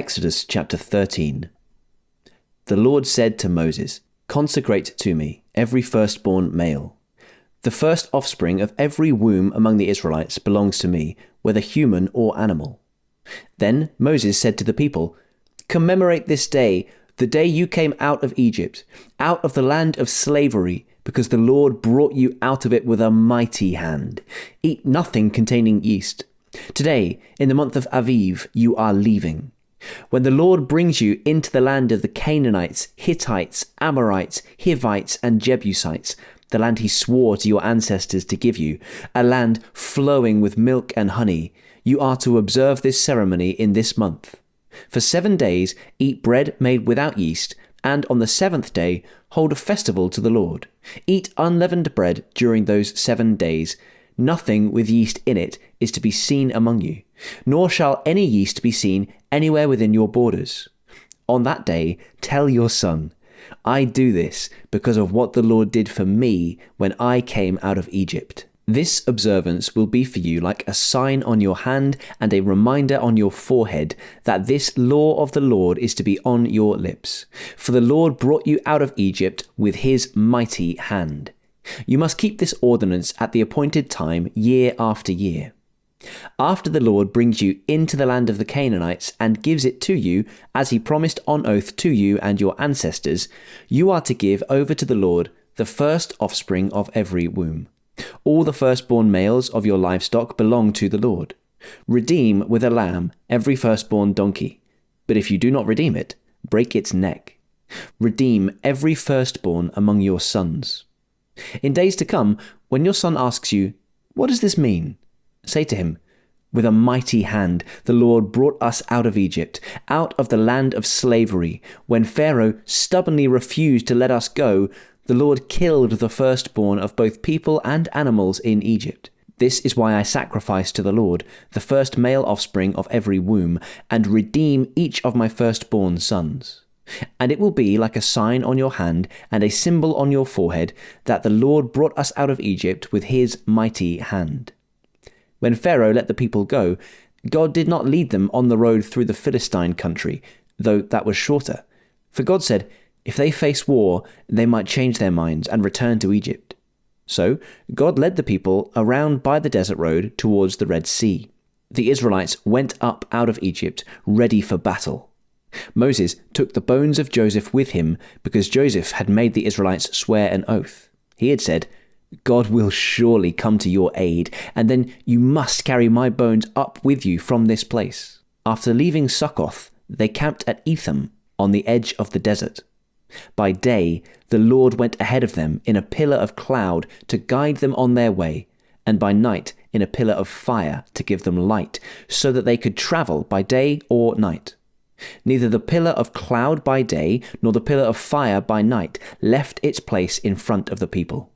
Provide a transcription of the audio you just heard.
Exodus chapter 13. The Lord said to Moses, "Consecrate to me every firstborn male. The first offspring of every womb among the Israelites belongs to me, whether human or animal." Then Moses said to the people, "Commemorate this day, the day you came out of Egypt, out of the land of slavery, because the Lord brought you out of it with a mighty hand. Eat nothing containing yeast. Today, in the month of Aviv, you are leaving. When the Lord brings you into the land of the Canaanites, Hittites, Amorites, Hivites, and Jebusites, the land he swore to your ancestors to give you, a land flowing with milk and honey, you are to observe this ceremony in this month. For 7 days eat bread made without yeast, and on the 7th day hold a festival to the Lord. Eat unleavened bread during those 7 days. Nothing with yeast in it is to be seen among you, nor shall any yeast be seen anywhere within your borders. On that day, tell your son, I do this because of what the Lord did for me when I came out of Egypt. This observance will be for you like a sign on your hand and a reminder on your forehead that this law of the Lord is to be on your lips. For the Lord brought you out of Egypt with his mighty hand. You must keep this ordinance at the appointed time year after year. After the Lord brings you into the land of the Canaanites and gives it to you, as he promised on oath to you and your ancestors, you are to give over to the Lord the first offspring of every womb. All the firstborn males of your livestock belong to the Lord. Redeem with a lamb every firstborn donkey, but if you do not redeem it, break its neck. Redeem every firstborn among your sons. In days to come, when your son asks you, "What does this mean?" say to him, "With a mighty hand the Lord brought us out of Egypt, out of the land of slavery. When Pharaoh stubbornly refused to let us go, the Lord killed the firstborn of both people and animals in Egypt. This is why I sacrifice to the Lord the first male offspring of every womb, and redeem each of my firstborn sons. And it will be like a sign on your hand and a symbol on your forehead that the Lord brought us out of Egypt with his mighty hand." When Pharaoh let the people go, God did not lead them on the road through the Philistine country, though that was shorter. For God said, if they face war, they might change their minds and return to Egypt. So God led the people around by the desert road towards the Red Sea. The Israelites went up out of Egypt, ready for battle. Moses took the bones of Joseph with him because Joseph had made the Israelites swear an oath. He had said, "God will surely come to your aid, and then you must carry my bones up with you from this place." After leaving Succoth, they camped at Etham on the edge of the desert. By day, the Lord went ahead of them in a pillar of cloud to guide them on their way, and by night in a pillar of fire to give them light, so that they could travel by day or night. Neither the pillar of cloud by day nor the pillar of fire by night left its place in front of the people.